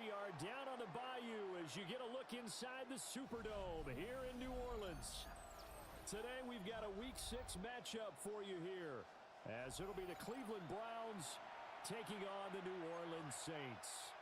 We are down on the bayou as you get a look inside the Superdome here in New Orleans. Today we've got a Week 6 matchup for you here, as it'll be the Cleveland Browns taking on the New Orleans Saints.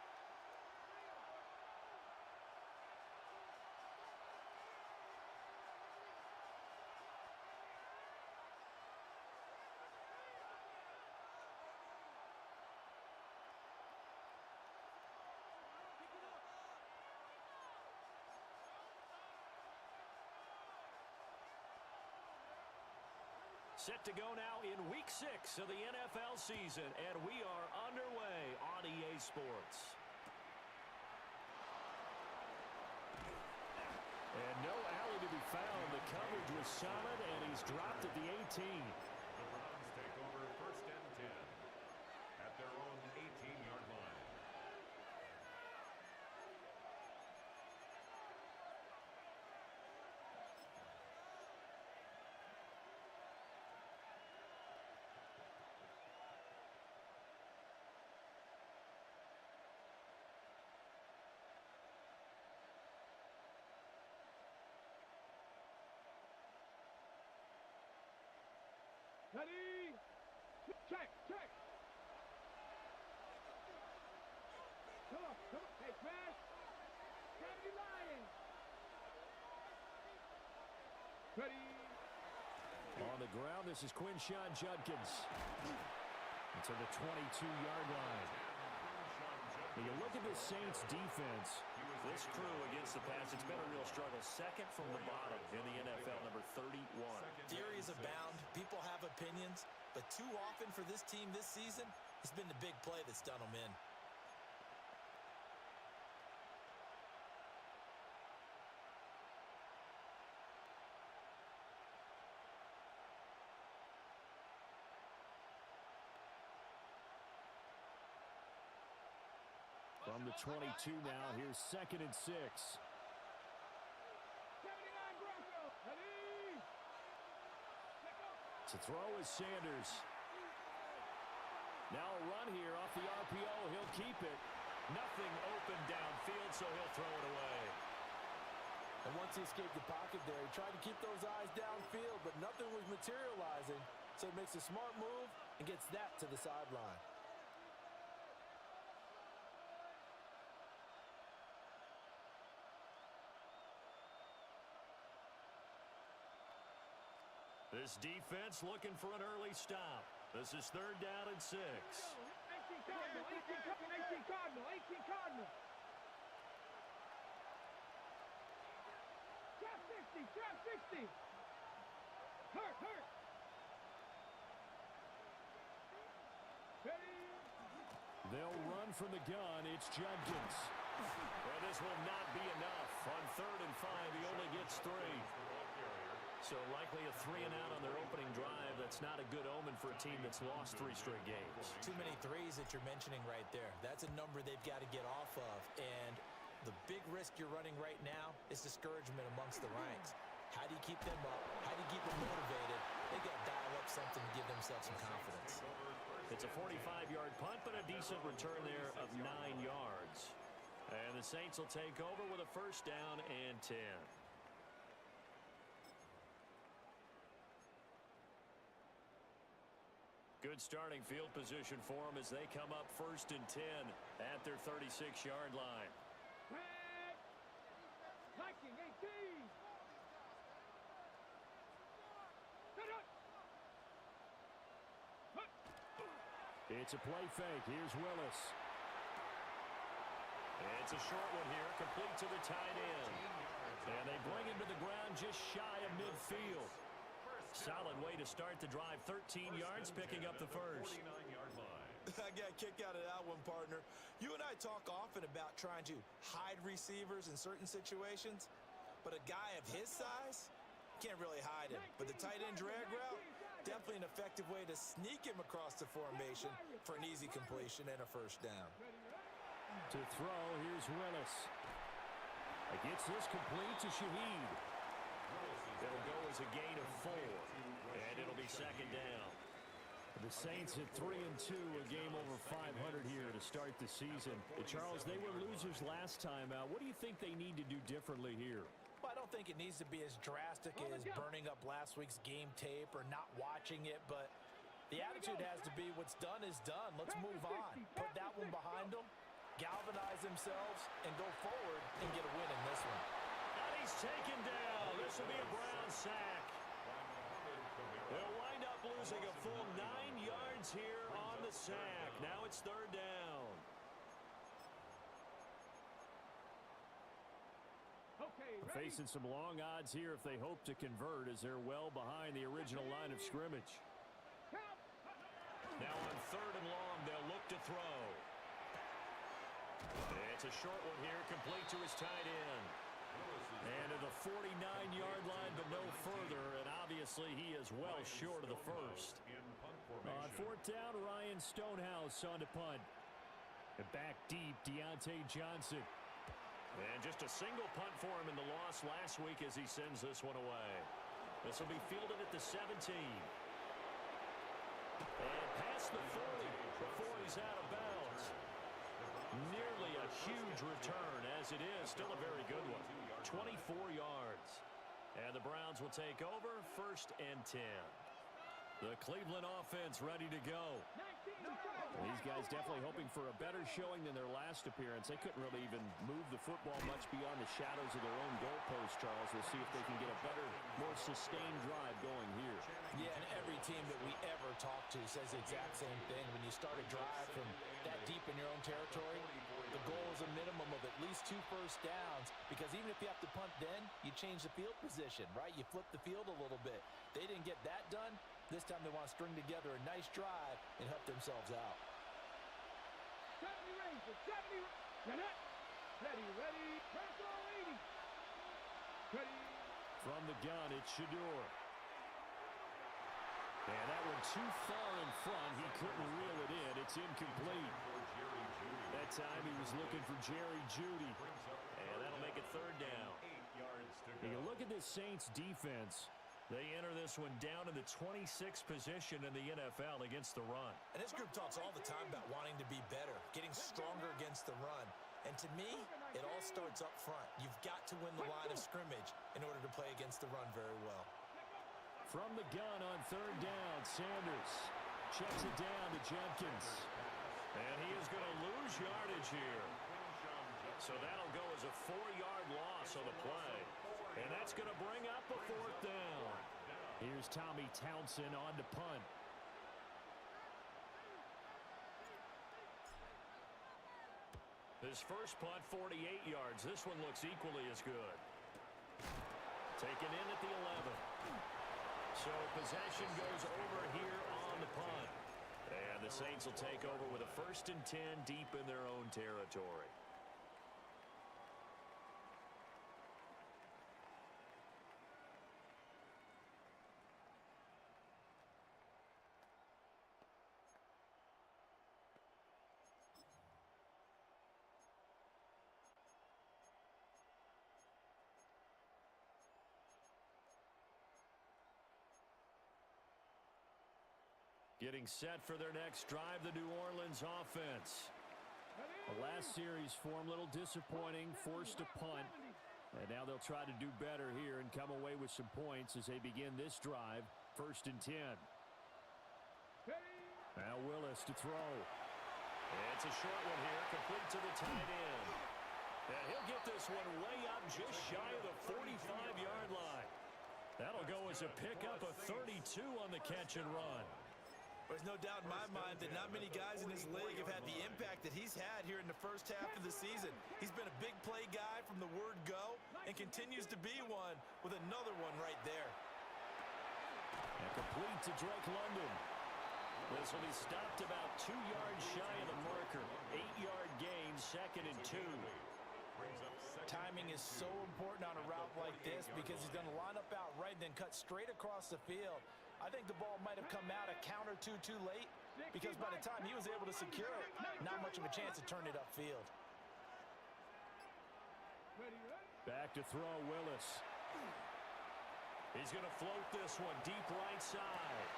Set to go now in Week 6 of the NFL season, and we are underway on EA Sports. And no alley to be found. The coverage was solid, and he's dropped at the 18. The Browns take over 1st and 10 at their own 18-yard line. Ready? Check, check. Come on. Hey, smash. Gravity Lions. Ready? On the ground, this is Quinshawn Judkins. It's on the 22-yard line. When you look at the Saints defense, this crew against the pass, it's been a real struggle. Second from the bottom in the NFL, number 31. Theories abound. People have opinions. But too often for this team this season, it's been the big play that's done them in. From the 22 now, here's 2nd and 6. 79 Bronco. Ready? To throw is Sanders. Now a run here off the RPO. He'll keep it. Nothing open downfield, so he'll throw it away. And once he escaped the pocket there, he tried to keep those eyes downfield, but nothing was materializing. So he makes a smart move and gets that to the sideline. This defense looking for an early stop. This is 3rd down and 6. 18 Cardinal. Trap 60. Hurt. Ready? They'll run from the gun. It's Judkins. Well, this will not be enough. On 3rd and 5, he only gets 3. So likely a 3-and-out on their opening drive. That's not a good omen for a team that's lost 3 straight games. Too many threes that you're mentioning right there. That's a number they've got to get off of. And the big risk you're running right now is discouragement amongst the ranks. How do you keep them up? How do you keep them motivated? They got to dial up something to give themselves some confidence. It's a 45-yard punt, but a decent return there of 9 yards. And the Saints will take over with a 1st down and 10. Good starting field position for them as they come up 1st and 10 at their 36-yard line. Red. Viking 18. It's a play fake. Here's Willis. It's a short one here, complete to the tight end. And they bring him to the ground just shy of midfield. Solid way to start the drive. 13 yards, picking up the first. I got a kick out of that one, partner. You and I talk often about trying to hide receivers in certain situations, but a guy of his size can't really hide him. But the tight end drag route, definitely an effective way to sneak him across the formation for an easy completion and a 1st down. To throw, here's Willis. Gets this complete to Shaheed. It'll go as a gain of 4, and it'll be 2nd down. The Saints at 3-2, a game over 500 here to start the season. Charles, they were losers last time out. What do you think they need to do differently here? Well, I don't think it needs to be as drastic as burning up last week's game tape or not watching it, but the attitude has to be what's done is done. Let's move on. Put that one behind them, galvanize themselves, and go forward and get a win in this one. And he's taken down. This will be a Brown sack. They'll wind up losing a full 9 yards here on the sack. Now it's third down. Facing some long odds here if they hope to convert, as they're well behind the original line of scrimmage. Now on third and long, they'll look to throw. It's a short one here, complete to his tight end. And to the 49-yard line, but no further, and obviously he is well short of the first. On fourth down, Ryan Stonehouse on to punt. And back deep, Deontay Johnson. And just a single punt for him in the loss last week as he sends this one away. This will be fielded at the 17. And past the 40 before he's out of bounds. Nearly a huge return, as it is. Still a very good one. 24 yards. And the Browns will take over, 1st and 10. The Cleveland offense ready to go. These guys definitely hoping for a better showing than their last appearance. They couldn't really even move the football much beyond the shadows of their own goalpost, Charles. We'll see if they can get a better, more sustained drive going here. Yeah, and every team that we ever talk to says the exact same thing. When you start a drive from that deep in your own territory, the goal is a minimum of at least 2 first downs, because even if you have to punt then, you change the field position, right? You flip the field a little bit. They didn't get that done. This time they want to string together a nice drive and help themselves out. 70 Rangers, 70. Ready. Press all 80. Ready. From the gun, it's Shador. And that one too far in front. He couldn't reel it in. It's incomplete. That time he was looking for Jerry Jeudy. And that'll make it third down. You can look at this Saints defense. They enter this one down in the 26th position in the NFL against the run. And this group talks all the time about wanting to be better, getting stronger against the run. And to me, it all starts up front. You've got to win the line of scrimmage in order to play against the run very well. From the gun on third down, Sanders checks it down to Jenkins. And he is going to lose yardage here. So that'll go as a 4-yard loss on the play. And that's going to bring up a fourth down. Here's Tommy Townsend on to punt. His first punt, 48 yards. This one looks equally as good. Taken in at the 11. So possession goes over here on the punt. And the Saints will take over with a 1st and 10 deep in their own territory. Getting set for their next drive, the New Orleans offense. The last series for them, a little disappointing, forced to punt. And now they'll try to do better here and come away with some points as they begin this drive, 1st and 10. Now Willis to throw. It's a short one here, complete to the tight end. And he'll get this one way up just shy of the 45-yard line. That'll go as a pickup of 32 on the catch and run. There's no doubt in my mind that not many guys in this league have had the impact that he's had here in the first half of the season. He's been a big play guy from the word go and continues to be one with another one right there. And complete to Drake London. This will be stopped about 2 yards shy of the marker. 8-yard gain, 2nd and 2. Timing is so important on a route like this because he's going to line up out right and then cut straight across the field. I think the ball might have come out a count or two too late because by the time he was able to secure it, not much of a chance to turn it upfield. Back to throw, Willis. He's going to float this one deep right side.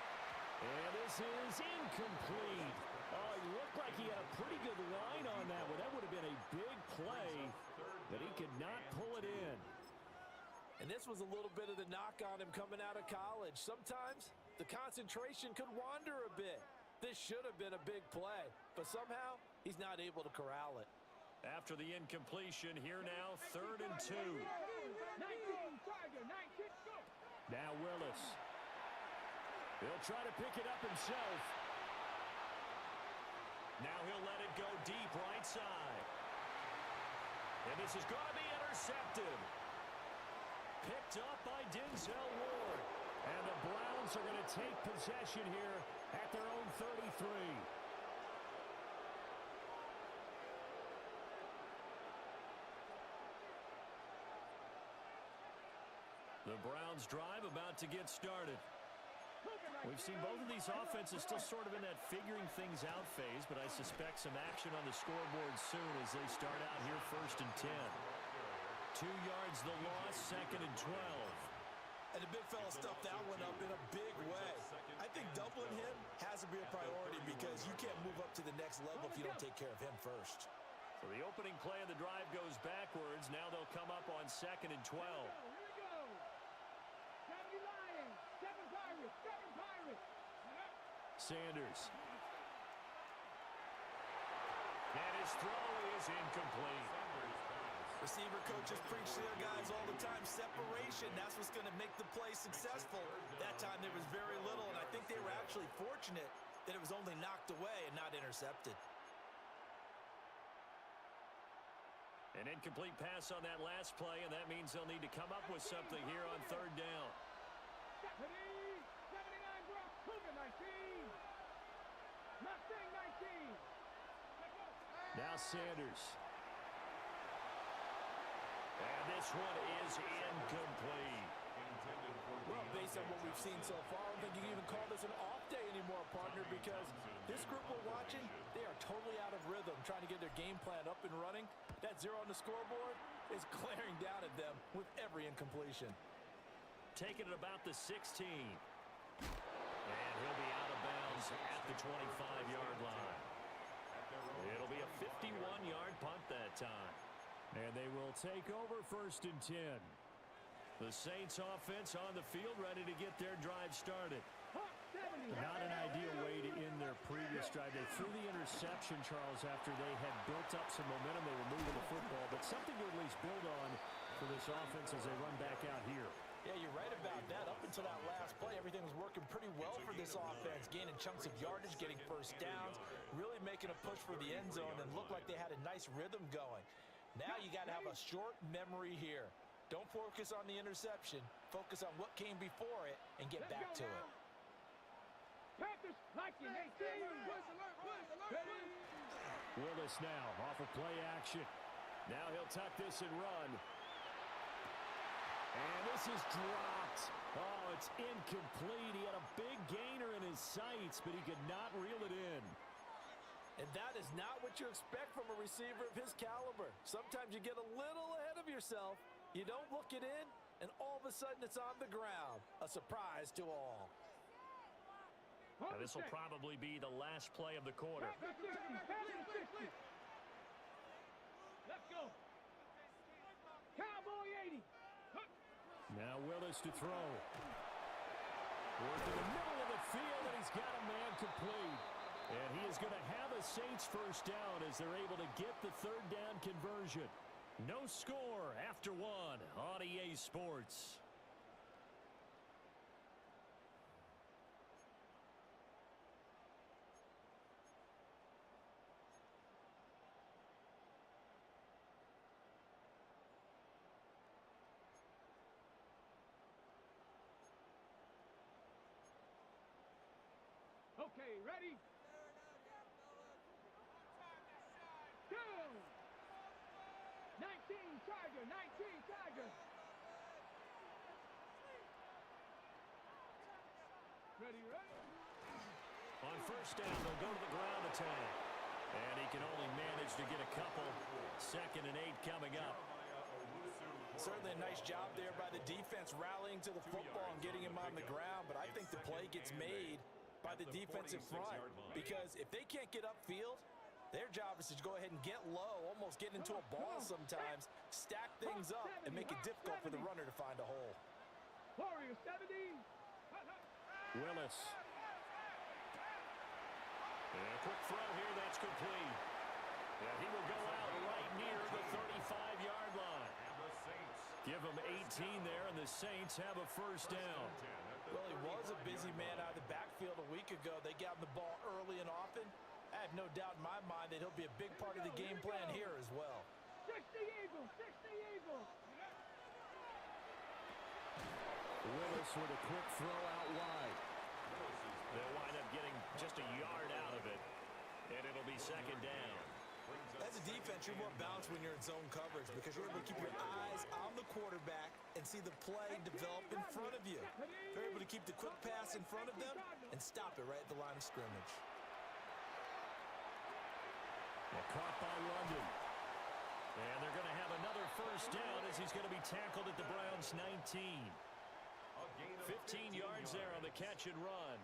And this is incomplete. Oh, he looked like he had a pretty good line on that one. That would have been a big play, but he could not pull it in. And this was a little bit of the knock on him coming out of college. Sometimes the concentration could wander a bit. This should have been a big play, but somehow he's not able to corral it. After the incompletion, here now, 3rd and 2. 19, Tiger, 19, go. Now Willis. He'll try to pick it up himself. Now he'll let it go deep right side. And this is going to be intercepted. Picked up by Denzel Ward. And the Browns are going to take possession here at their own 33. The Browns drive about to get started. We've seen both of these offenses still sort of in that figuring things out phase, but I suspect some action on the scoreboard soon as they start out here 1st and 10. 2 yards the loss, 2nd and 12. And the big fella stuffed that one up in a big way. I think doubling him has to be a priority because you can't move up to the next level if you don't take care of him first. So the opening play of the drive goes backwards. Now they'll come up on 2nd and 12. Here we go. 70 Lions, 7 Pirates, 7 Pirates. Sanders. And his throw is incomplete. Receiver coaches preach to their guys all the time, separation. That's what's going to make the play successful. That time there was very little, and I think they were actually fortunate that it was only knocked away and not intercepted. An incomplete pass on that last play, and that means they'll need to come up with something here on 3rd down. 79 Brock, Cougar 19. Mustang 19. Now Sanders. And this one is incomplete. Well, based on what we've seen so far, I don't think you can even call this an off day anymore, partner, because this group we're watching, they are totally out of rhythm, trying to get their game plan up and running. That 0 on the scoreboard is glaring down at them with every incompletion. Taking it about the 16. And he'll be out of bounds at the 25-yard line. It'll be a 51-yard punt that time. And they will take over 1st and 10. The Saints offense on the field ready to get their drive started. Not an ideal way to end their previous drive. They threw the interception, Charles, after they had built up some momentum. They were moving the football, but something to at least build on for this offense as they run back out here. Yeah, you're right about that. Up until that last play, everything was working pretty well for this offense, gaining chunks of yardage, getting first downs, really making a push for the end zone, and looked like they had a nice rhythm going. Now you got to have a short memory here. Don't focus on the interception. Focus on what came before it and get back to it. Panthers, like it, 18. Willis now off of play action. Now he'll tuck this and run. And this is dropped. Oh, it's incomplete. He had a big gainer in his sights, but he could not reel it in. And that is not what you expect from a receiver of his caliber. Sometimes you get a little ahead of yourself. You don't look it in, and all of a sudden it's on the ground. A surprise to all. Now, this will probably be the last play of the quarter. Let's go. Cowboy 80. Now Willis to throw. Work in the middle of the field, and he's got a man complete. And he is going to have a Saints first down as they're able to get the 3rd down conversion. No score after 1 on EA Sports. Okay, ready? Go! 19 Tiger, 19 Tiger. Ready, ready? On first down, they'll go to the ground attack. And he can only manage to get a couple. 2nd and 8 coming up. Certainly a nice job there by the defense rallying to the football and getting him on the ground, but I think the play gets made by the defensive front, because if they can't get upfield, their job is to go ahead and get low, almost get into a ball sometimes, stack things up, and make it difficult for the runner to find a hole. Warrior 70. Willis. And a quick throw here, that's complete. And he will go out right near the 35-yard line. Give him 18 there, and the Saints have a first down. Well, he was a busy man out of the backfield a week ago. They got him the ball early and often. I have no doubt in my mind that he'll be a big part of the game plan here as well. 60 Eagles, 60 Eagles. Willis with a quick throw out wide. They'll wind up getting just a yard out of it, and it'll be second down. As a defense, you're more balanced when you're in zone coverage because you're able to keep your eyes on the quarterback and see the play develop in front of you. They're able to keep the quick pass in front of them and stop it right at the line of scrimmage. Well, caught by London. And they're going to have another first down as he's going to be tackled at the Browns' 19. 15 yards there on the catch and run.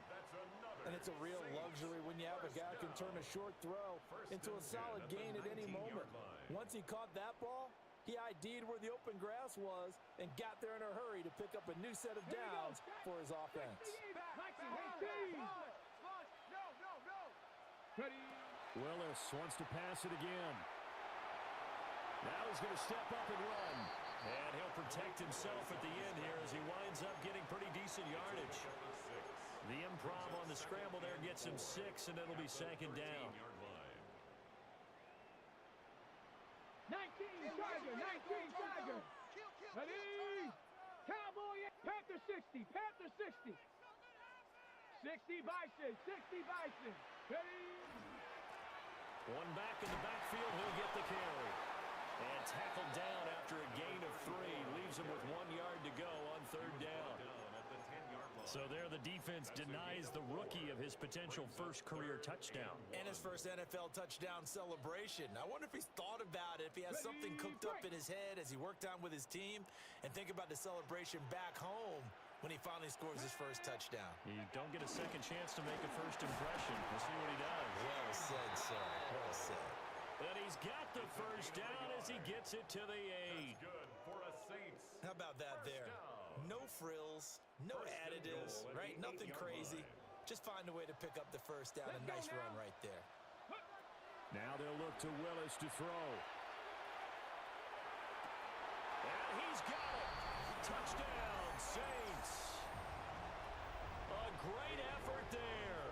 And it's a real luxury when you have a guy who can turn a short throw into a solid gain at any moment. Once he caught that ball, he ID'd where the open grass was and got there in a hurry to pick up a new set of downs for his offense. Willis wants to pass it again. Now he's going to step up and run. And he'll protect himself at the end here as he winds up getting pretty decent yardage. The improv on the scramble there gets him 6, and it'll be second down. 19 Tiger, 19 Tiger. Ready? Cowboy, Panther 60, Panther 60. 60 Bison, 60 Bison. Ready? One back in the backfield, he'll get the carry. And tackled down after a gain of 3. Leaves him with 1 yard to go on third down. So there the defense denies the rookie of his potential first career touchdown. And his first NFL touchdown celebration. I wonder if he's thought about it, if he has something cooked up in his head as he worked on with his team, and think about the celebration back home when he finally scores his first touchdown. You don't get a second chance to make a first impression. We'll see what he does. Well said, sir. Well said. And he's got the first down as he gets it to the 8. Good for a Saints. How about that there? No frills, no additives, right? Nothing crazy. Just find a way to pick up the first down. A nice run right there. Now they'll look to Willis to throw. And he's got it. Touchdown, Saints. A great effort there.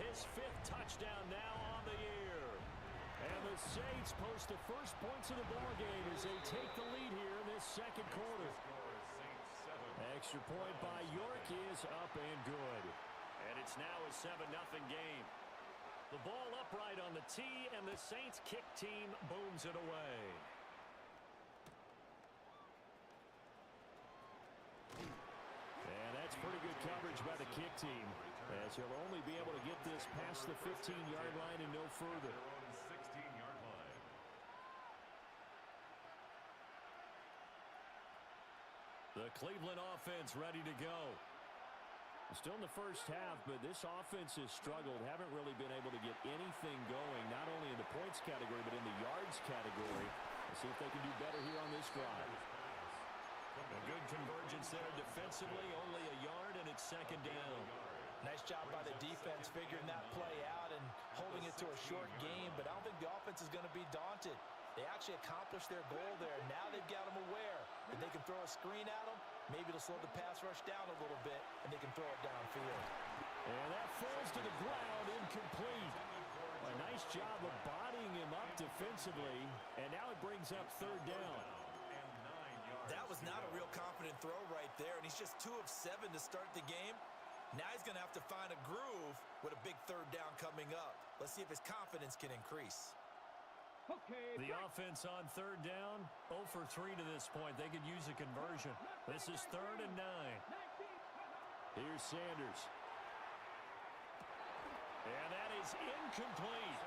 His 5th touchdown now on the year. And the Saints post the first points of the ballgame as they take the lead here in this second quarter. Extra point by York is up and good. And it's now a 7-0 game. The ball upright on the tee, and the Saints kick team booms it away. And that's pretty good coverage by the kick team, as he'll only be able to get this past the 15-yard line and no further. The Cleveland offense ready to go. Still in the first half, but this offense has struggled. Haven't really been able to get anything going, not only in the points category, but in the yards category. Let's see if they can do better here on this drive. A good convergence there defensively, only a yard, and it's second down. Nice job by the defense figuring that play out and holding it to a short game, but I don't think the offense is going to be daunted. They actually accomplished their goal there. Now they've got them aware that they can throw a screen at them. Maybe it'll slow the pass rush down a little bit, and they can throw it downfield. And that falls to the ground, incomplete. A nice job of bodying him up defensively, and now it brings up third down. That was not a real confident throw right there, and he's just 2 of 7 to start the game. Now he's going to have to find a groove with a big third down coming up. Let's see if his confidence can increase. Okay. The offense on third down, 0 for 3 to this point. They could use a conversion. This is 3rd and 9. Here's Sanders. And that is incomplete.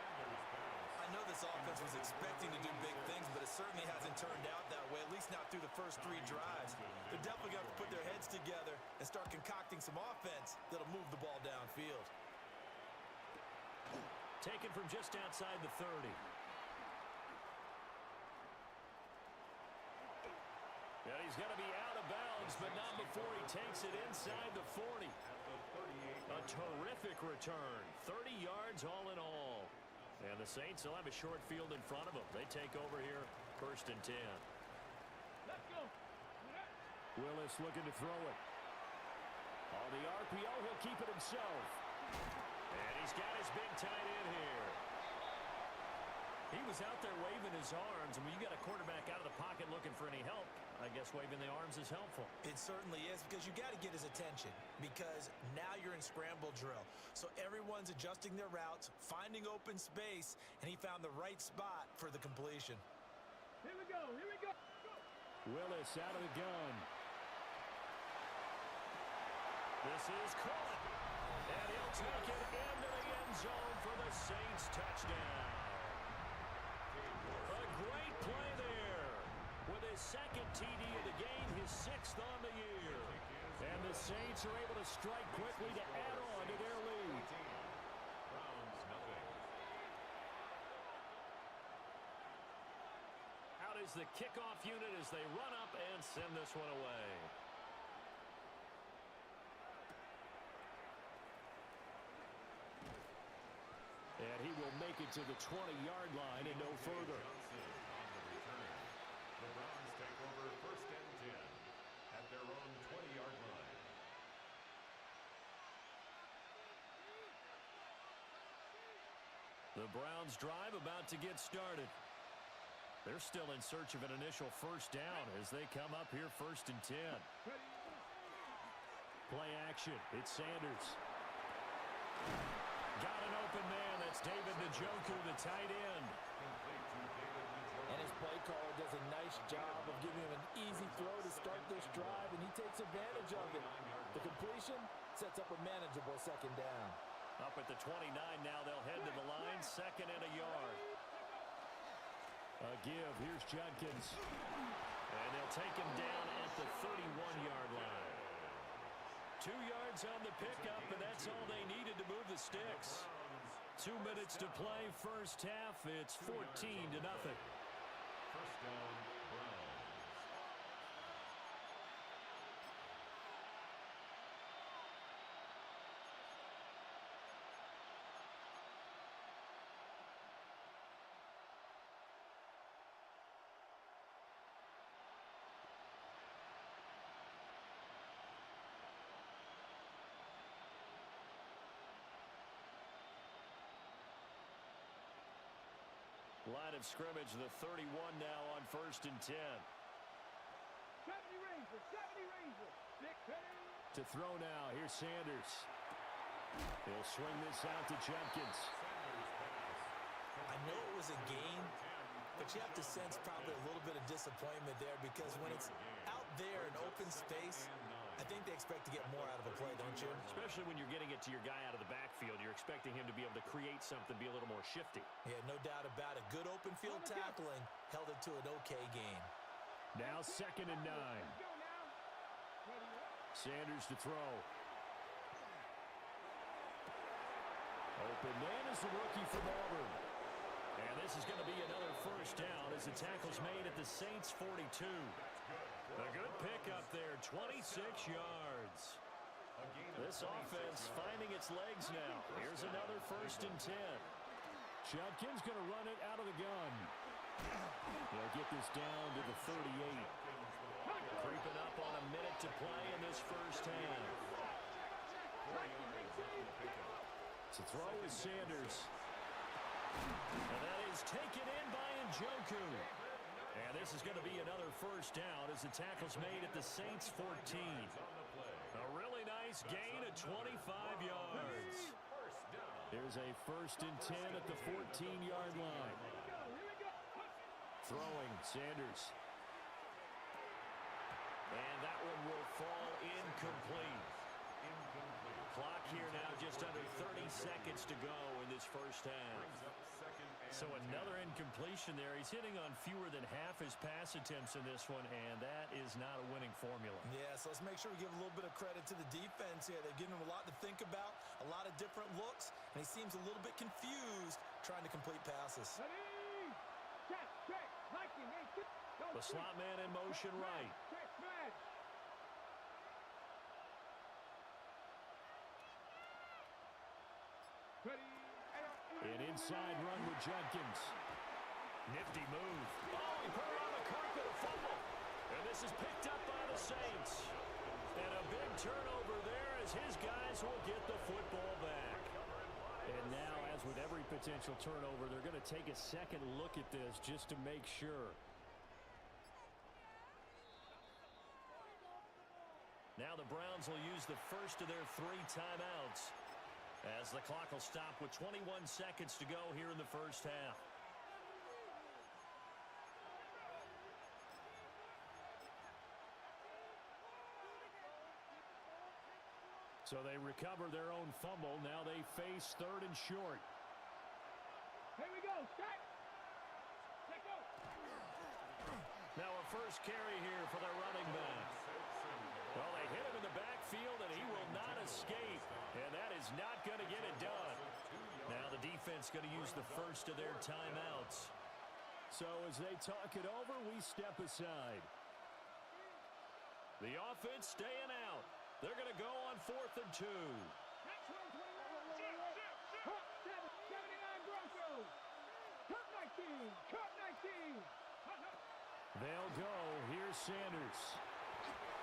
I know this offense was expecting to do big things, but it certainly hasn't turned out that way, at least not through the first 3 drives. They're definitely going to put their heads together and start concocting some offense that'll move the ball downfield. Taken from just outside the 30. And he's going to be out of bounds, but not before he takes it inside the 40. A terrific return. 30 yards all in all. And the Saints will have a short field in front of them. They take over here, 1st and 10. Let's go. Willis looking to throw it. On the RPO, he'll keep it himself. And he's got his big tight end here. He was out there waving his arms, and when you got a quarterback out of the pocket looking for any help, I guess waving the arms is helpful. It certainly is, because you got to get his attention, because now you're in scramble drill. So everyone's adjusting their routes, finding open space, and he found the right spot for the completion. Here we go. Here we go. Willis out of the gun. This is caught. And he'll take it into the end zone for the Saints touchdown. A great play there. With his 2nd TD of the game, his 6th on the year. And the Saints are able to strike quickly to add on to their lead. Browns nothing. Out is the kickoff unit as they run up and send this one away. And he will make it to the 20-yard line and no further. Johnson on the return. The Browns take over 1st and 10 at their own 20-yard line. The Browns drive about to get started. They're still in search of an initial 1st down as they come up here 1st and 10. Play action. It's Sanders. Got an open man. That's David Njoku, the tight end. And his play caller does a nice job of giving him an easy throw to start this drive, and he takes advantage of it. The completion sets up a manageable 2nd down. Up at the 29 now, they'll head to the line, 2nd and a yard. A give, here's Judkins. And they'll take him down at the 31-yard line. 2 yards on the pickup, and that's all they needed to move the sticks. 2 minutes to play, 1st half. It's 14-0. 1st down, Browns. Line of scrimmage, the 31 now on 1st and 10. 70 Rangers. 70 Rangers. Big penny. To throw now, here's Sanders. He'll swing this out to Judkins. I know it was a game, but you have to sense probably a little bit of disappointment there, because when it's out there in open space, I think they expect to get more out of a play, don't you? Especially when you're getting it to your guy out of the backfield. You're expecting him to be able to create something, be a little more shifty. Yeah, no doubt about it. Good open field tackling held it to an okay game. Now 2nd and 9. Let's go now. Ready up. Sanders to throw. Open man is the rookie from Auburn. And this is going to be another 1st down as the tackle's made at the Saints 42. A good pickup there, 26 yards. This offense finding its legs now. Here's another 1st and 10. Judkins going to run it out of the gun. They'll get this down to the 38. Creeping up on a minute to play in this 1st half. To throw is Sanders. And that is taken in by Njoku. And this is going to be another 1st down as the tackle's made at the Saints 14. A really nice gain of 25 yards. Here's a 1st and 10 at the 14-yard line. Throwing, Sanders. And that one will fall incomplete. Clock here now just under 30 seconds to go in this 1st half. So another incompletion there. He's hitting on fewer than half his pass attempts in this one, and that is not a winning formula. Yeah, so let's make sure we give a little bit of credit to the defense here. They've given him a lot to think about, a lot of different looks, and he seems a little bit confused trying to complete passes. Ready, check, check, hiking, hey, The slot man in motion right. check, smash. Ready, An inside run with Judkins. Nifty move. Oh, he put it on the carpet, a fumble. And this is picked up by the Saints. And a big turnover there as his guys will get the football back. And now, as with every potential turnover, they're going to take a second look at this just to make sure. Now the Browns will use the first of their 3 timeouts as the clock will stop with 21 seconds to go here in the first half. So they recover their own fumble. Now they face 3rd and short. Here we go, check. Check go. Now a first carry here for the running back. Well, they hit him in the backfield, and he will not escape. And that is not going to get it done. Now the defense going to use the first of their timeouts. So as they talk it over, we step aside. The offense staying out. They're going to go on 4th and 2. Next one, 21. 79 Broncos. Cut 19. Cut 19. They'll go. Here's Sanders.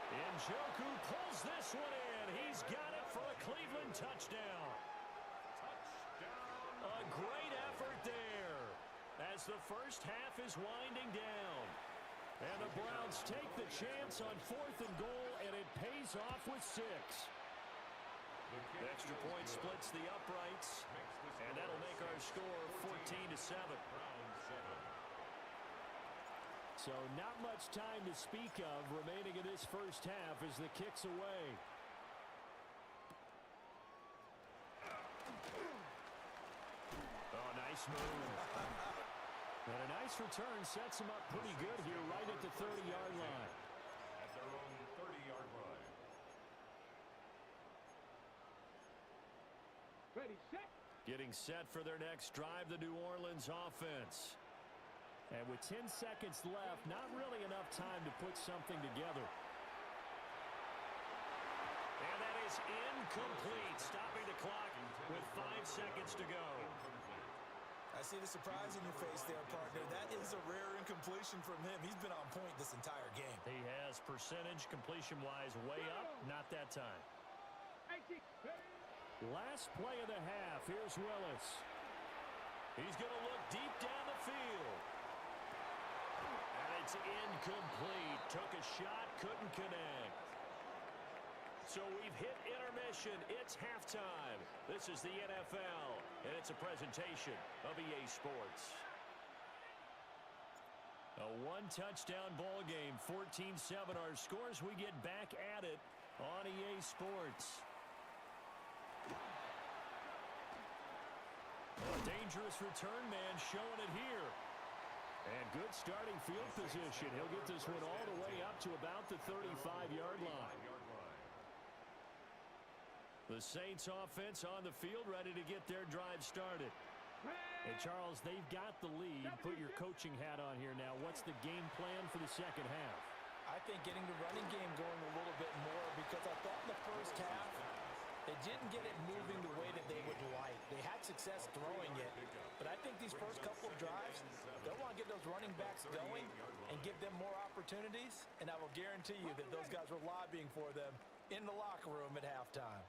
Njoku pulls this one in. He's got it for a Cleveland touchdown. A great effort there as the first half is winding down. And the Browns take the chance on 4th and goal, and it pays off with 6. Extra point splits the uprights, and that'll make our score 14-7. So not much time to speak of remaining in this first half as the kick's away. Oh, nice move. And a nice return sets him up pretty good here right at the 30-yard line. At their own 30-yard line. Ready, set. Getting set for their next drive, the New Orleans offense. And with 10 seconds left, not really enough time to put something together. And that is incomplete, stopping the clock with 5 seconds to go. I see the surprise in your face there, partner. That is a rare incompletion from him. He's been on point this entire game. He has percentage completion-wise way up, not that time. 18. Last play of the half. Here's Willis. He's going to look deep down the field. And it's incomplete. Took a shot, couldn't connect. So we've hit intermission. It's halftime. This is the NFL, and it's a presentation of EA Sports. A one-touchdown ball game, 14-7 our scores. We get back at it on EA Sports. A dangerous return man showing it here. And good starting field position. He'll get this one all the way up to about the 35-yard line. The Saints offense on the field ready to get their drive started. And Charles, they've got the lead. Put your coaching hat on here now. What's the game plan for the second half? I think getting the running game going a little bit more, because I thought in the first half they didn't get it moving the way that they would like. They had success throwing it, but I think these first couple of drives, they'll want to get those running backs going and give them more opportunities, and I will guarantee you that those guys were lobbying for them in the locker room at halftime.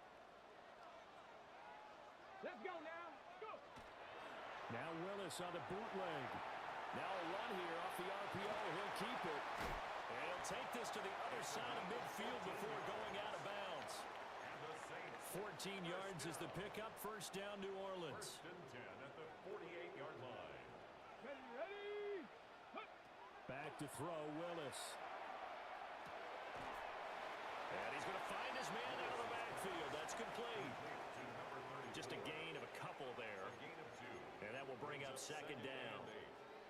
Let's go now. Go. Now Willis on the bootleg. Now a run here off the RPO. He'll keep it. And he'll take this to the other side of midfield before going out of bounds. 14 yards is the pickup. First down, New Orleans. First and 10 at the 48-yard line. Ready, ready. Hup. Back to throw, Willis. And he's going to find his man out of the backfield. That's complete. Just a gain of a couple there. And that will bring up second down.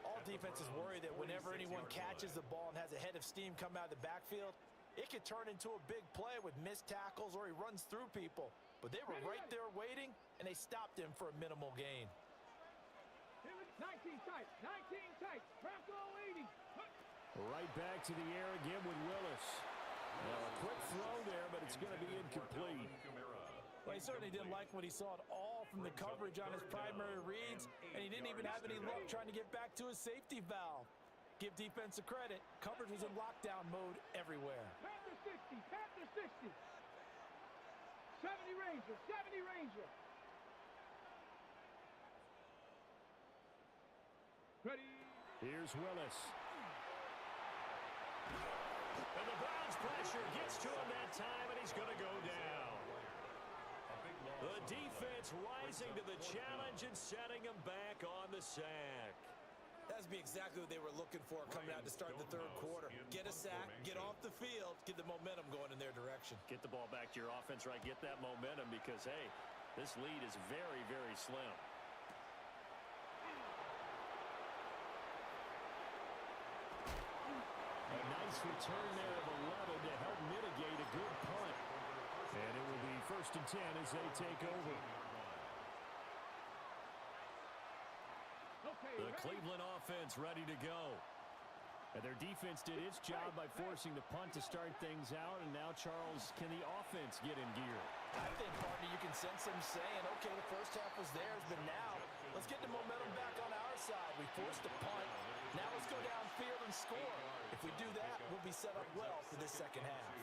All defenses worry that whenever anyone catches the ball and has a head of steam come out of the backfield, it could turn into a big play with missed tackles or he runs through people. But they were right there waiting, and they stopped him for a minimal gain. 19 tight, 19 tight, Bronco 80. Right back to the air again with Willis. Well, a quick throw there, but it's going to be incomplete. Well, he certainly didn't like what he saw at all from the coverage on his primary reads, and he didn't even have any luck trying to get back to his safety valve. Give defense a credit. Coverage was in lockdown mode everywhere. Panther 60, Panther 60. 70 Ranger, 70 Ranger. Ready. Here's Willis. And the Browns pressure gets to him that time, and he's going to go down. The defense rising to the challenge and setting him back on the sack. That's be exactly what they were looking for coming out to start the third quarter. Get a sack, get off the field, get the momentum going in their direction. Get the ball back to your offense, right? Get that momentum because, hey, this lead is very, very slim. A nice return there of 11 to help mitigate a good punt. And it will be 1st and 10 as they take over. The Cleveland offense ready to go. And their defense did its job by forcing the punt to start things out. And now, Charles, can the offense get in gear? I think, partner, you can sense them saying, okay, the first half was theirs, but now let's get the momentum back on our side. We forced a punt. Now let's go downfield and score. If we do that, we'll be set up well for this second half.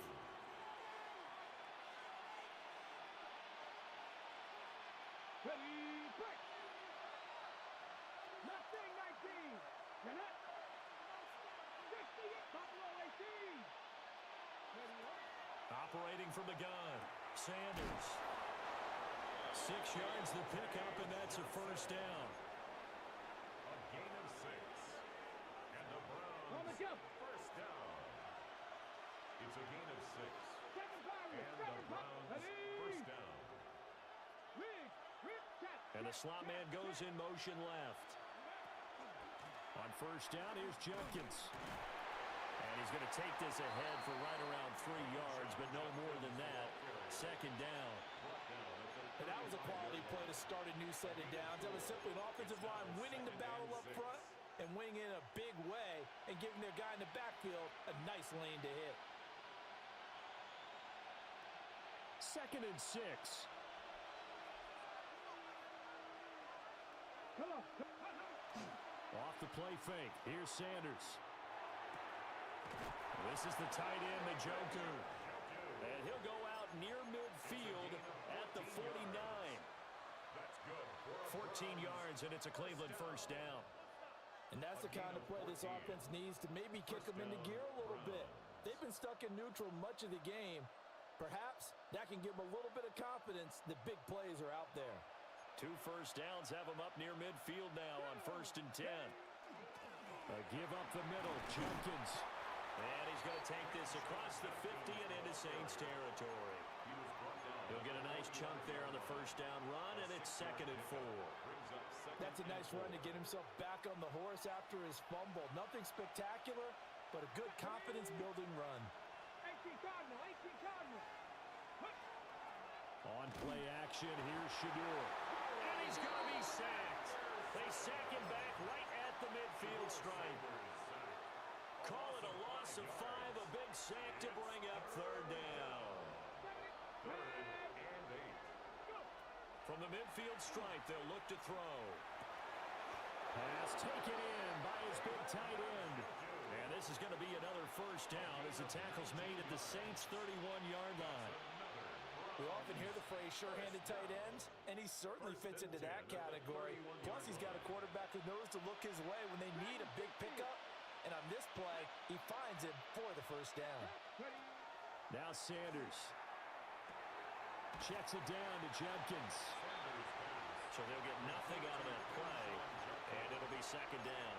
Ready, break. Nothing 19. Jeanette. 60, Buffalo 18. Ready, Operating from the gun, Sanders. 6 yards the pickup, and that's a first down. A gain of 6. And the Browns on the jump. first down. It's a gain of 6. Seven Pirates, And the seven Browns Ready. first down. Rig, catch. And the slot man goes in motion left. On first down, here's Judkins. And he's going to take this ahead for right around 3 yards, but no more than that. Second down. And that was a quality play to start a new set of downs. That was simply an offensive line winning the battle up front and winning in a big way and giving their guy in the backfield a nice lane to hit. 2nd and 6. Come on. Off the play fake. Here's Sanders. This is the tight end, Njoku. And he'll go out near midfield at the 49. 14 yards, and it's a Cleveland first down. And that's the kind of play this offense needs to maybe kick them into gear a little bit. They've been stuck in neutral much of the game. Perhaps that can give them a little bit of confidence that big plays are out there. 2 first downs have them up near midfield now on 1st and 10. A give up the middle, Judkins. And he's going to take this across the 50 and into Saints territory. He'll get a nice chunk there on the first down run, and it's 2nd and 4. That's a nice run to get himself back on the horse after his fumble. Nothing spectacular, but a good confidence-building run. 18 Cardinal, 18 Cardinal. On play action, here's Shadur. And he's going to be sacked. They sack him back right at the midfield stripe. Call it a loss of 5, a big sack to bring up 3rd down. From the midfield stripe, they'll look to throw. Pass taken in by his big tight end. And this is going to be another first down as the tackle's made at the Saints' 31-yard line. We often hear the phrase sure-handed tight ends, and he certainly fits into that category. Plus, he's got a quarterback who knows to look his way when they need a big pickup. And on this play, he finds him for the first down. Now Sanders. Checks it down to Judkins. So they'll get nothing out of that play, and it'll be 2nd down.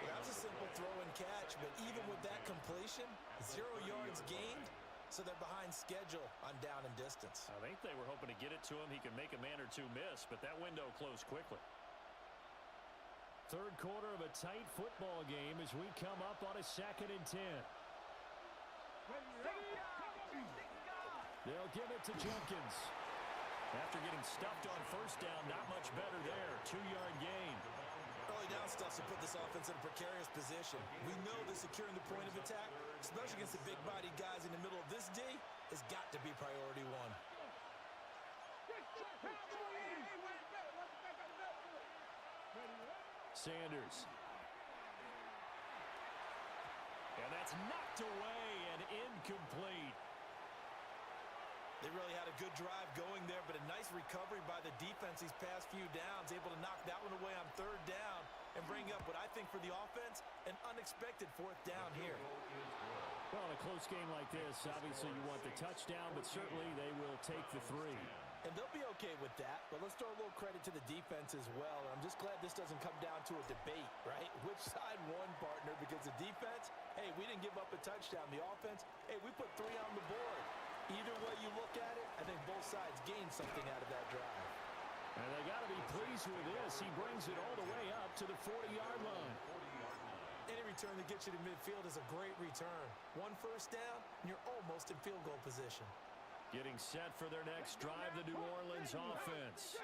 Well, that was a simple throw and catch, but even with that completion, 0 yards gained, so they're behind schedule on down and distance. I think they were hoping to get it to him. He could make a man or two miss, but that window closed quickly. Third quarter of a tight football game as we come up on a 2nd and 10. They'll give it to Jenkins. After getting stuffed on first down, not much better there. 2-yard gain. Early down stuff to put this offense in a precarious position. We know that securing the point of attack, especially against the big-bodied guys in the middle of this D, has got to be priority one. Sanders. And that's knocked away and incomplete. They really had a good drive going there, but a nice recovery by the defense these past few downs, able to knock that one away on 3rd down and bring up what I think for the offense, an unexpected 4th down here. Well, in a close game like this, obviously you want the touchdown, but certainly they will take the 3. And they'll be okay with that, but let's throw a little credit to the defense as well. I'm just glad this doesn't come down to a debate, right? Which side won, partner? Because the defense, hey, we didn't give up a touchdown. The offense, hey, we put 3 on the board. Either way you look at it, I think both sides gained something out of that drive. And they got to be pleased with this. He brings it all the way up to the 40-yard line. Any return that gets you to midfield is a great return. 1 first down, and you're almost in field goal position. Getting set for their next drive, the New Orleans offense.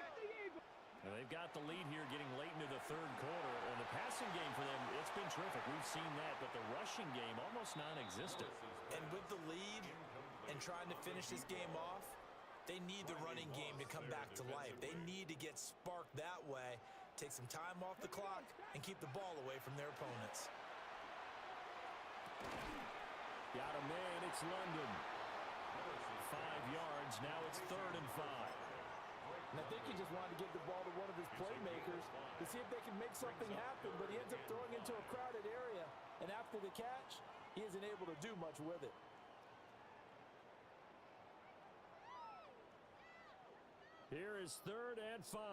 And they've got the lead here getting late into the 3rd quarter. And the passing game for them, it's been terrific. We've seen that, but the rushing game almost non-existent. And with the lead and trying to finish this game off, they need the running game to come back to life. They need to get sparked that way, take some time off the clock, and keep the ball away from their opponents. Got a man, it's London. 5 yards, now it's 3rd and 5. And I think he just wanted to give the ball to one of his playmakers to see if they can make something happen, but he ends up throwing into a crowded area, and after the catch, he isn't able to do much with it. Here is 3rd and 5.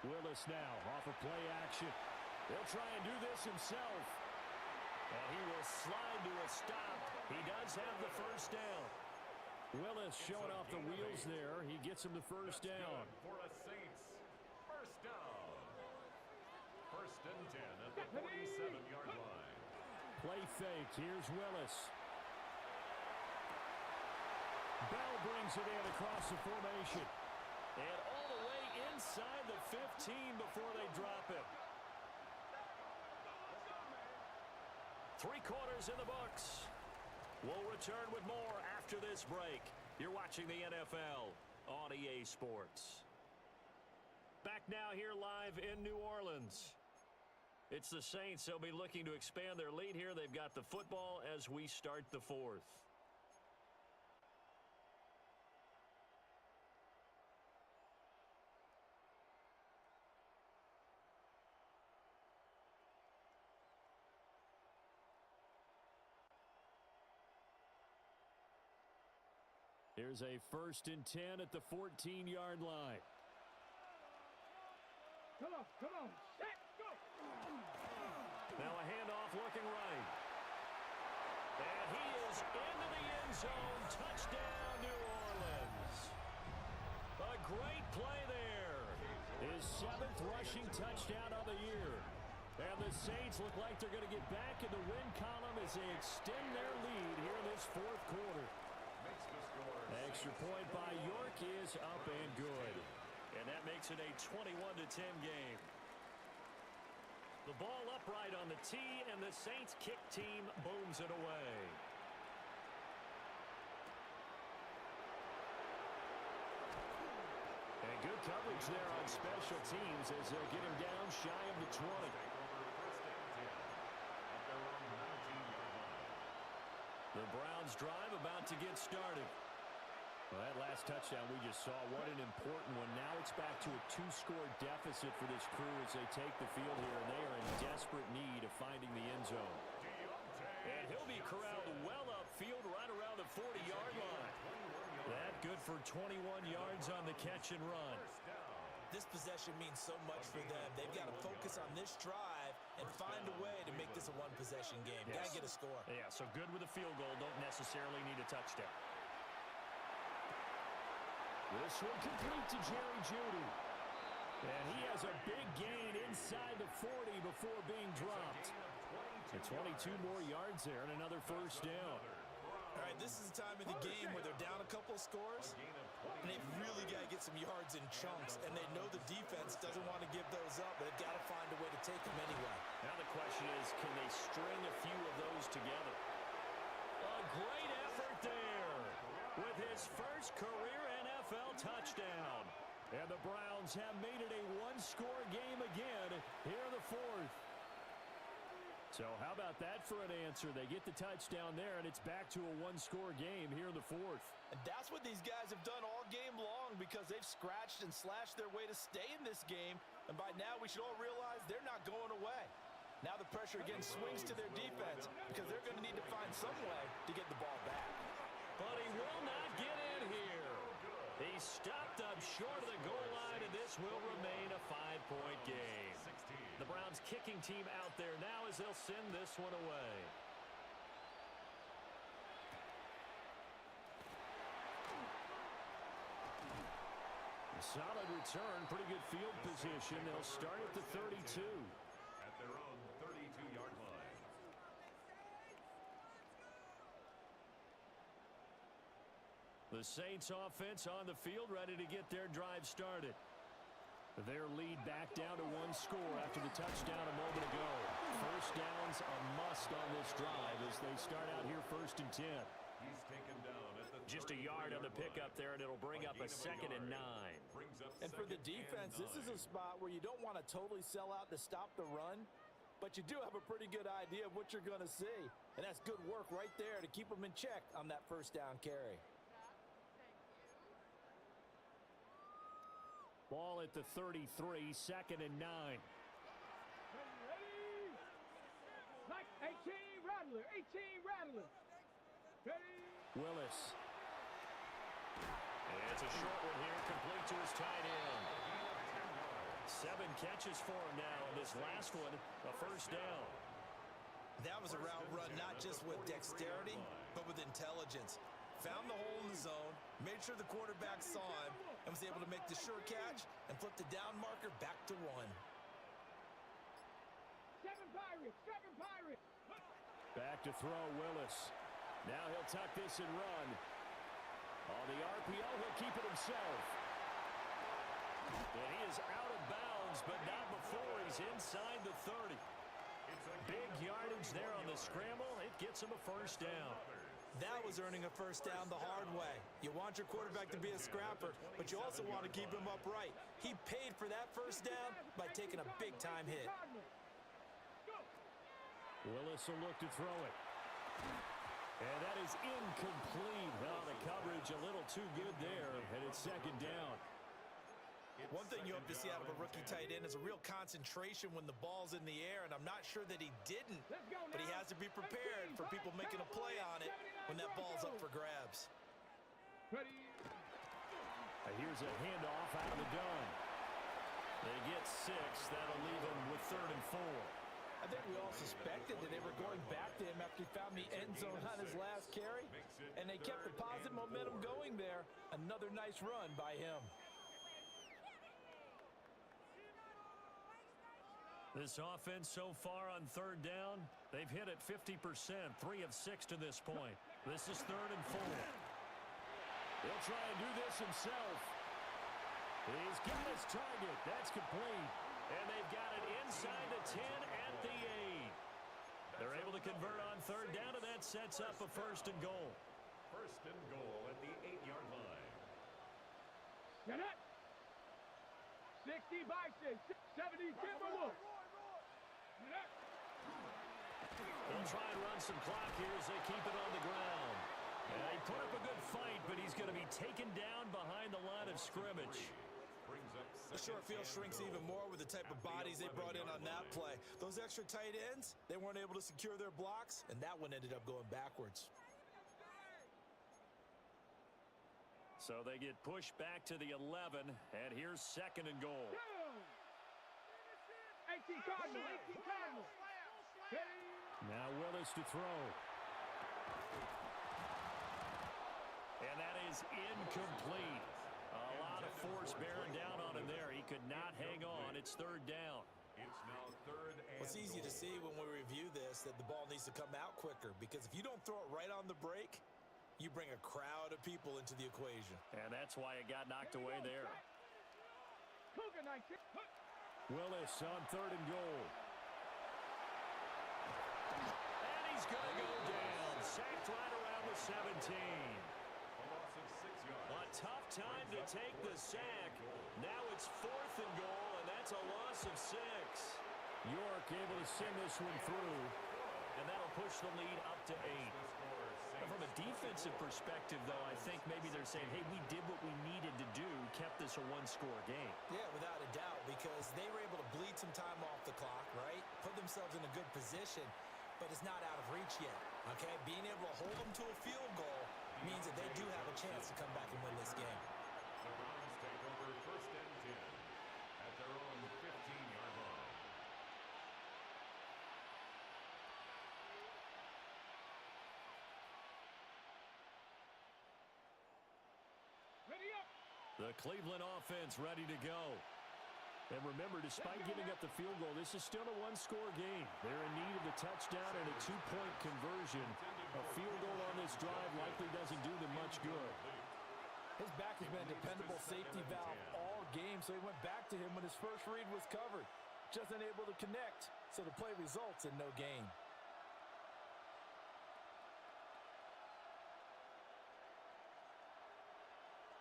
Willis now off of play action. He'll try and do this himself. And he will slide to a stop. He does have the first down. Willis showing off the wheels there. He gets him the first down. For a Saints first down. 1st and 10 at the 47-yard line. Play fake. Here's Willis. Bell brings it in across the formation. And all the way inside the 15 before they drop it. 3 quarters in the books. We'll return with more after this break. You're watching the NFL on EA Sports. Back now here live in New Orleans. It's the Saints. They'll be looking to expand their lead here. They've got the football as we start the 4th. Here's a 1st and 10 at the 14-yard line. Come on, set, go! Now a handoff looking right. And he is into the end zone. Touchdown, New Orleans. A great play there. His 7th rushing touchdown of the year. And the Saints look like they're going to get back in the win column as they extend their lead here in this 4th quarter. Extra point by York is up and good. And that makes it a 21-10 game. The ball upright on the tee, and the Saints kick team booms it away. And good coverage there on special teams as they'll get him down shy of the 20. The Browns drive about to get started. Well, that last touchdown we just saw, what an important one. Now it's back to a 2-score deficit for this crew as they take the field here, and they are in desperate need of finding the end zone. And he'll be corralled well upfield right around the 40-yard line. That good for 21 yards on the catch and run. This possession means so much for them. They've got to focus on this drive and find a way to make this a one-possession game. Yes. Got to get a score. Yeah, so good with a field goal. Don't necessarily need a touchdown. This one complete to Jerry Jeudy. And he has a big gain inside the 40 before being dropped. And 22 more yards there and another first down. All right, this is the time of the game where they're down a couple scores, and they've really got to get some yards in chunks, and they know the defense doesn't want to give those up, but they've got to find a way to take them anyway. Now the question is, can they string a few of those together? A great effort there with his first career NFL touchdown. And the Browns have made it a one-score game again here in the fourth. So how about that for an answer? They get the touchdown there, and it's back to a one-score game here in the fourth. And that's what these guys have done all game long because they've scratched and slashed their way to stay in this game. And by now, we should all realize they're not going away. Now the pressure again swings to their defense because they're going to need to find some way to get the ball back. But he will not get in here. He stopped up short of the goal line, and this will remain a 5-point game. The Browns kicking team out there now as they'll send this one away. A solid return, pretty good field position. They'll start at the 32. At their own 32-yard line. The Saints offense on the field, ready to get their drive started. Their lead back down to one score after the touchdown a moment ago. First down's a must on this drive as they start out here 1st and 10. He's taken down at the Just a yard on the pickup there, and it'll bring up a 2nd and 9. And for the defense, this is a spot where you don't want to totally sell out to stop the run, but you do have a pretty good idea of what you're going to see. And that's good work right there to keep them in check on that first down carry. Ball at the 33, 2nd and 9. Ready? Like 18 Rattler, 18 Rattler. Ready? Willis. And it's a short one here, complete to his tight end. 7 catches for him now, and this last one, a first down. That was a route run not just with dexterity, but with intelligence. Found the hole in the zone, made sure the quarterback saw him, and was able to make the sure catch and flip the down marker back to 1. 7 Pirates, 7 Pirates. Back to throw, Willis. Now he'll tuck this and run. On the RPO, he'll keep it himself. And he is out of bounds, but not before he's inside the 30. Big yardage there on the scramble. It gets him a first down. That was earning a first down the hard way. You want your quarterback to be a scrapper, but you also want to keep him upright. He paid for that first down by taking a big-time hit. Willis will look to throw it. And that is incomplete. Well, the coverage a little too good there, and it's 2nd down. One thing you hope to see out of a rookie tight end is a real concentration when the ball's in the air, and I'm not sure that he didn't, but he has to be prepared for people making a play on it when that ball's up for grabs. Ready? Here's a handoff out of the gun. They get 6. That'll leave them with 3rd and 4. I think we all suspected that they were going back to him after he found the end zone on his last carry, and they kept the positive momentum going there. Another nice run by him. This offense so far on 3rd down, they've hit it 50%, 3 of 6 to this point. This is 3rd and 4. He'll try and do this himself. He's given his target. That's complete. And they've got it inside the 10 at the 8. They're able to convert on 3rd down, and that sets up a 1st and goal. 1st and goal at the 8-yard line. Get it. 60 Bison, 70 Timberwolves. They'll try and run some clock here as they keep it on the ground. And they put up a good fight, but he's going to be taken down behind the line of scrimmage. The short field shrinks even more with the type of bodies they brought in on that play. Those extra tight ends, they weren't able to secure their blocks, and that one ended up going backwards. So they get pushed back to the 11, and here's 2nd and goal. 18 Cardinals, 18 Cardinals. Now Willis to throw. And that is incomplete. A Just bearing down on him there. He could not hang on. It's third down. It's now third and Well, it's easy to see when we review this that the ball needs to come out quicker, because if you don't throw it right on the break, you bring a crowd of people into the equation. And that's why it got knocked away there. Cougar 19. Willis on third and goal. And he's going to go down. Sacked right around the 17. A loss of 6 yards. A tough time to take the sack. Now it's fourth and goal, and that's a loss of 6. York able to send this one through, and that'll push the lead up to 8. And from a defensive perspective, though, I think maybe they're saying, hey, we did what we needed to do, kept this a one-score game. Yeah, without a doubt, because they were able to bleed some time off the clock, right? Put themselves in a good position, but it's not out of reach yet, okay? Being able to hold them to a field goal means that they do have a chance to come back and win this game. The Browns take over first and 10 at their own 15-yard line. Ready up. The Cleveland offense ready to go. And remember, despite giving up the field goal, this is still a one-score game. They're in need of the touchdown and a two-point conversion. A field goal on this drive likely doesn't do them much good. His back has been a dependable safety valve all game, so he went back to him when his first read was covered. Just unable to connect, so the play results in no gain.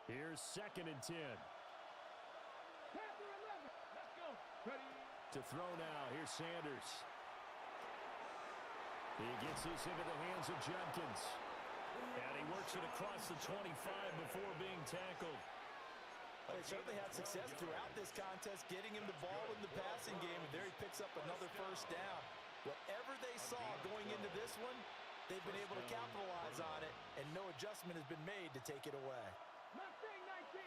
Here's second and 10. Panther 11. Let's go. Ready. To throw now. Here's Sanders. He gets this into the hands of Judkins. And he works it across the 25 before being tackled. Well, they certainly had success throughout this contest, getting him the ball in the passing game, and there he picks up another first down. Whatever they saw going into this one, they've been able to capitalize on it, and no adjustment has been made to take it away. Mustang 19.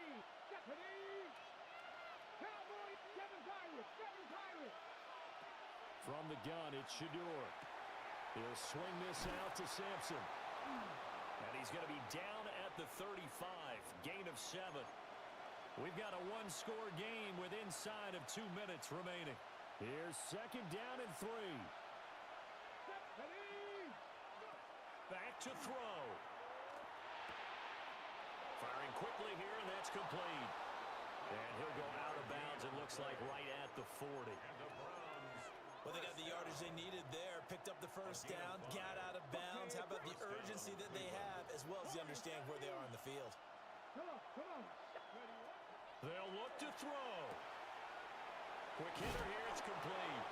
Ready. Cowboys 7 Pirates. 7 Pirates. From the gun, it's Shador. He'll swing this out to Sampson. And he's going to be down at the 35. Gain of 7. We've got a one-score game with inside of 2 minutes remaining. Here's second down and 3. Ready. Back to throw. Firing quickly here, and that's complete. And he'll go out of bounds, it looks like, right at the 40. Well, they got the yardage they needed there, picked up the first down, got out of bounds. How about the urgency that they have, as well as the understand where they are on the field? Come on. Come on. They'll look to throw. Quick hitter here, it's complete.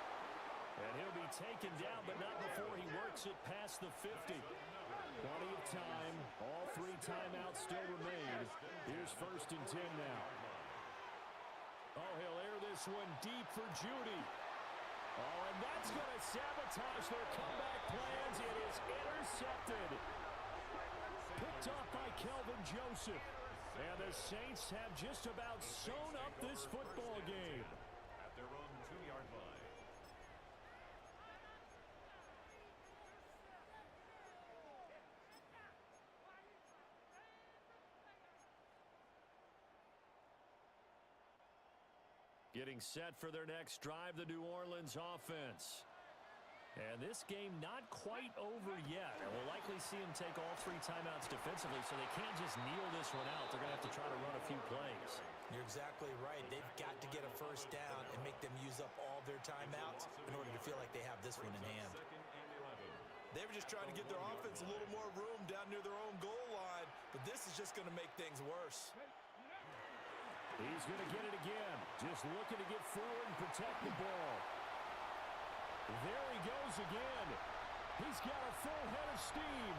And he'll be taken down, but not before he works it past the 50. Plenty of time. All 3 timeouts still remain. Here's first and 10 now. Oh, he'll air this one deep for Judy. Oh, and that's going to sabotage their comeback plans. It is intercepted. Picked off by Kelvin Joseph. And the Saints have just about sewn up this football game. At their own 2-yard line. Getting set for their next drive, the New Orleans offense. And this game not quite over yet. And we'll likely see them take all 3 timeouts defensively, so they can't just kneel this one out. They're going to have to try to run a few plays. You're exactly right. They've got to get a first down and make them use up all their timeouts in order to feel like they have this one in hand. They were just trying to get their offense a little more room down near their own goal line, but this is just going to make things worse. He's going to get it again. Just looking to get forward and protect the ball. There he goes again. He's got a full head of steam.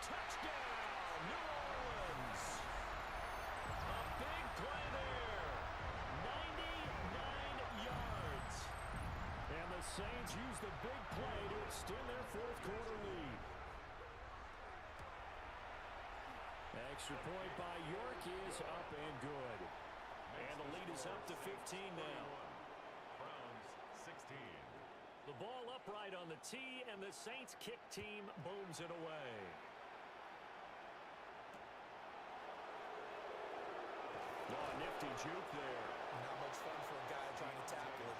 Touchdown, New Orleans. A big play there. 99 yards. And the Saints use the big play to extend their fourth-quarter lead. Extra point by York is up and good. And the lead is up to 15 now. Browns 16. The ball upright on the tee, and the Saints kick team booms it away. juke there. Not much fun for a guy trying to tackle him.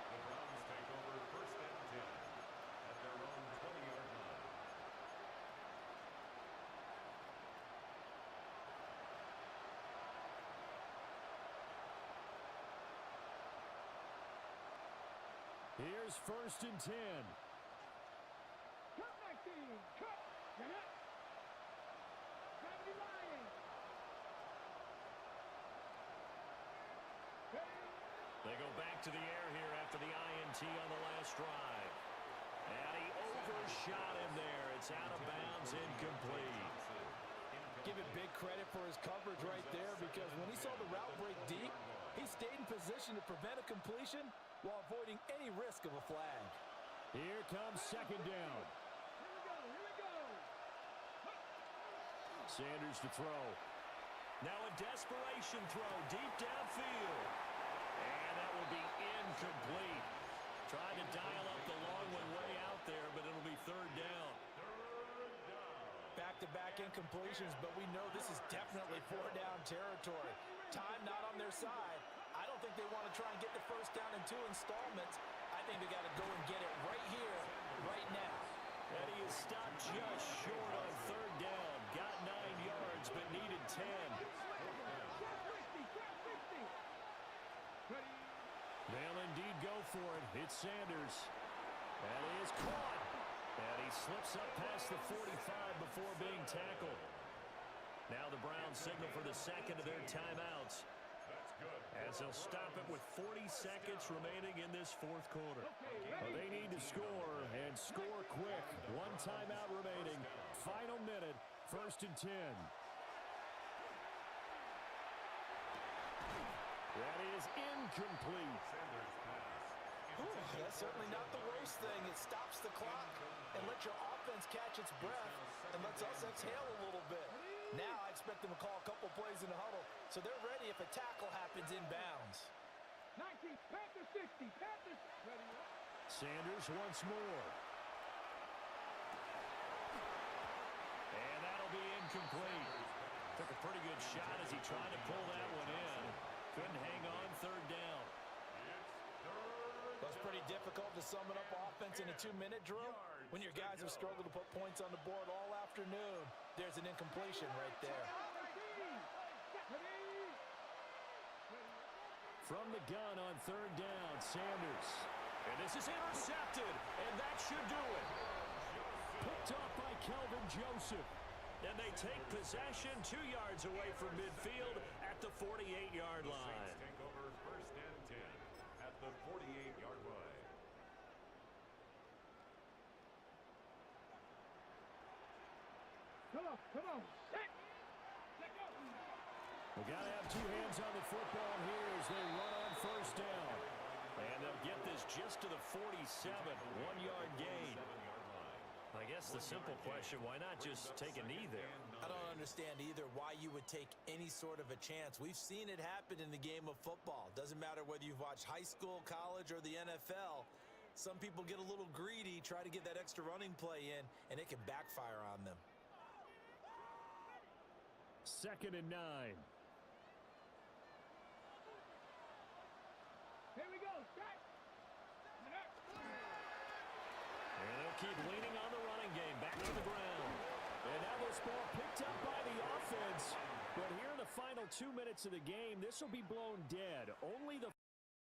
The Browns take over first and 10 at their own 20-yard line. Here's first and 10. Cut 19. Cut. Get up. Gravity lying. They go back to the air here after the INT on the last drive. And he overshot him there. It's out of bounds, incomplete. Give it big credit for his coverage right there, because when he saw the route break deep, he stayed in position to prevent a completion while avoiding any risk of a flag. Here comes second down. Here we go. Sanders to throw. Now a desperation throw deep downfield. And that will be incomplete. Trying to dial up the long one way out there, but it'll be third down. Back-to-back incompletions, but we know this is definitely four-down territory. Time not on their side. I don't think they want to try and get the first down in 2 installments. I think they got to go and get it right here, right now. And he is stopped just short on third down. Got 9 yards, but needed 10. They'll indeed go for it. It's Sanders. And he is caught. And he slips up past the 45 before being tackled. Now the Browns signal for the second of their timeouts, as they'll stop it with 40 seconds remaining in this fourth quarter. Well, they need to score, and score quick. 1 timeout remaining. Final minute, first and 10. That is incomplete. That's certainly not the worst thing. It stops the clock and lets your offense catch its breath and lets us exhale a little bit. Now I expect them to call a couple plays in the huddle, so they're ready if a tackle happens in bounds. 19, Panthers 60, Panthers ready. Sanders once more. And that'll be incomplete. Took a pretty good shot as he tried to pull that one in. Couldn't hang on third down. That's pretty difficult to sum it up offense in a 2-minute drill. When your guys have struggled to put points on the board all afternoon, there's an incompletion right there. From the gun on third down, Sanders. And this is intercepted, and that should do it. Picked up by Kelvin Joseph. And they take possession 2 yards away from midfield at the 48-yard line. Take over first and 10 at the 48-yard line. Come on. Set. Let go. We got to have 2 hands on the football here as they run on first down. And they'll get this just to the 47, 1-yard gain. I guess the simple question, why not just take a knee there? I don't understand either why you would take any sort of a chance. We've seen it happen in the game of football. Doesn't matter whether you've watched high school, college, or the NFL. Some people get a little greedy, try to get that extra running play in, and it can backfire on them. 2nd and 9. Here we go. Set. And they'll keep leaning on the running game. Back to the ground. And now this ball picked up by the offense. But here in the final 2 minutes of the game, this will be blown dead. Only the